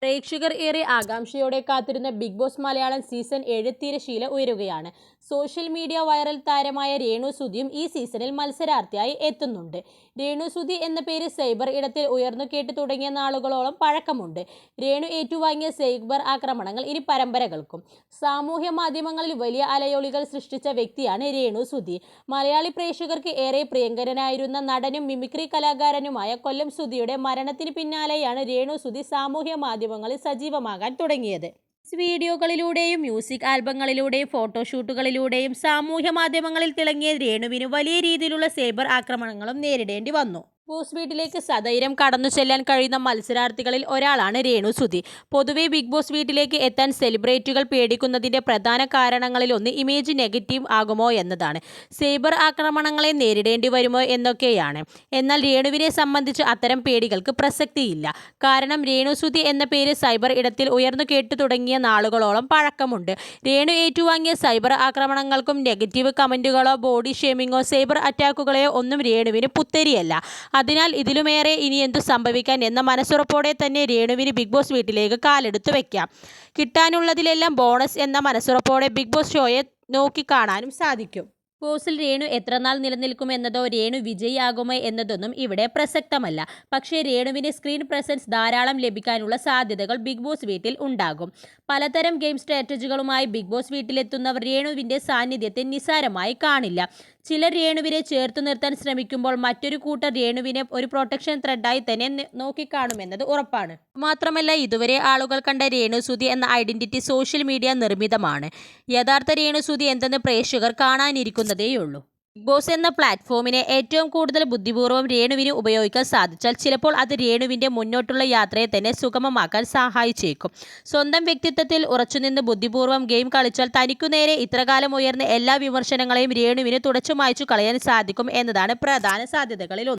പ്രേക്ഷകർ ഏറെ ആകാംക്ഷയോടെ കാത്തിരുന്ന ബിഗ് ബോസ് മലയാളം സീസൺ 7 തിരശീല ഉയരുകയാണ്. സോഷ്യൽ മീഡിയ വൈറൽ താരമായ രേണു സുധിയും ഈ സീസണിൽ മത്സരാർത്ഥിയായി എത്തുന്നുണ്ട്. രേണു സുധി എന്ന പേര് സൈബർ ഇടത്തിൽ ഉയർന്നു കേട്ടു തുടങ്ങിയ നാളുകളോളം പഴക്കമുണ്ട്. രേണു ഏറ്റുവാങ്ങിയ സൈബർ ആക്രമണങ്ങൾ ഇനി പരമ്പരകൾക്കും. സാമൂഹ്യ മാധ്യമങ്ങളിൽ വലിയ അലയൊളികൾ സൃഷ്ടിച്ച വ്യക്തിയാണ് രേണു സുധി. മലയാളി പ്രേക്ഷകർക്ക് ഏറെ പ്രിയങ്കരനായിരുന്ന നടനും മിമിക്രി കലാകാരനുമായ കൊല്ലം സുധിയുടെ മരണത്തിന് പിന്നാലെയാണ് രേണു സുധി സാമൂഹ്യ മാധ്യമങ്ങളിൽ സജീവമാകാൻ തുടങ്ങിയത്. വീഡിയോകളിലൂടെയും മ്യൂസിക് ആൽബങ്ങളിലൂടെയും ഫോട്ടോഷൂട്ടുകളിലൂടെയും സാമൂഹ്യ മാധ്യമങ്ങളിൽ തിളങ്ങിയ രേണുവിന് വലിയ രീതിയിലുള്ള സൈബർ ആക്രമണങ്ങളും നേരിടേണ്ടി വന്നു. ബോസ് വീട്ടിലേക്ക് സധൈര്യം കടന്നു ചെല്ലാൻ കഴിയുന്ന മത്സരാർത്ഥികളിൽ ഒരാളാണ് രേണു സുധി. പൊതുവെ ബിഗ് ബോസ് വീട്ടിലേക്ക് എത്താൻ സെലിബ്രിറ്റികൾ പേടിക്കുന്നതിന്റെ പ്രധാന കാരണങ്ങളിലൊന്ന് ഇമേജ് നെഗറ്റീവ് ആകുമോ എന്നതാണ്. സൈബർ ആക്രമണങ്ങളെ നേരിടേണ്ടി വരുമോ എന്നൊക്കെയാണ്. എന്നാൽ രേണുവിനെ സംബന്ധിച്ച് അത്തരം പേടികൾക്ക് പ്രസക്തിയില്ല. കാരണം രേണു സുധി എന്ന പേര് സൈബർ ഇടത്തിൽ ഉയർന്നു കേട്ടു തുടങ്ങിയ നാളുകളോളം പഴക്കമുണ്ട്. രേണു ഏറ്റുവാങ്ങിയ സൈബർ ആക്രമണങ്ങൾക്കും നെഗറ്റീവ് കമന്റുകളോ ബോഡി ഷേമിങ്ങോ സൈബർ അറ്റാക്കുകളെയോ ഒന്നും രേണുവിന് പുത്തരിയല്ല. അതിനാൽ ഇതിലുമേറെ ഇനി എന്തു സംഭവിക്കാൻ എന്ന മനസ്സുറപ്പോടെ തന്നെ രേണുവിന് ബിഗ് ബോസ് വീട്ടിലേക്ക് കാലെടുത്തു വെക്കാം. കിട്ടാനുള്ളതിലെല്ലാം ബോണസ് എന്ന മനസ്സുറപ്പോടെ ബിഗ് ബോസ് ഷോയെ നോക്കിക്കാണാനും സാധിക്കും. ബോസിൽ രേണു എത്രനാൾ നിലനിൽക്കുമെന്നതോ രേണു വിജയിയാകുമോ എന്നതൊന്നും ഇവിടെ പ്രസക്തമല്ല. പക്ഷേ രേണുവിന് സ്ക്രീൻ പ്രസൻസ് ധാരാളം ലഭിക്കാനുള്ള സാധ്യതകൾ ബിഗ് ബോസ് വീട്ടിൽ ഉണ്ടാകും. പലതരം ഗെയിം സ്ട്രാറ്റജികളുമായി ബിഗ് ബോസ് വീട്ടിലെത്തുന്നവർ രേണുവിൻ്റെ സാന്നിധ്യത്തെ നിസ്സാരമായി കാണില്ല. ചിലർ രേണുവിനെ ചേർത്തു നിർത്താൻ ശ്രമിക്കുമ്പോൾ മറ്റൊരു കൂട്ടർ രേണുവിനെ ഒരു പ്രൊട്ടക്ഷൻ ത്രെഡായി തന്നെ നോക്കിക്കാണുമെന്നത് ഉറപ്പാണ്. മാത്രമല്ല ഇതുവരെ ആളുകൾ കണ്ട രേണു സുധി എന്ന ഐഡന്റിറ്റി സോഷ്യൽ മീഡിയ നിർമ്മിതമാണ്. യഥാർത്ഥ രേണു സുധി എന്തെന്ന് പ്രേക്ഷകർ കാണാനിരിക്കുന്നതേയുള്ളൂ. ബിഗ് ബോസ് എന്ന പ്ലാറ്റ്ഫോമിനെ ഏറ്റവും കൂടുതൽ ബുദ്ധിപൂർവ്വം രേണുവിന് ഉപയോഗിക്കാൻ സാധിച്ചാൽ ചിലപ്പോൾ അത് രേണുവിൻ്റെ മുന്നോട്ടുള്ള യാത്രയെ തന്നെ സുഗമമാക്കാൻ സഹായിച്ചേക്കും. സ്വന്തം വ്യക്തിത്വത്തിൽ ഉറച്ചുനിന്ന് ബുദ്ധിപൂർവ്വം ഗെയിം കളിച്ചാൽ തനിക്കു നേരെ ഇത്രകാലം ഉയർന്ന എല്ലാ വിമർശനങ്ങളെയും രേണുവിന് തുടച്ചു മായ്ച്ചു കളയാൻ സാധിക്കും എന്നതാണ് പ്രധാന സാധ്യതകളിൽ ഒന്ന്.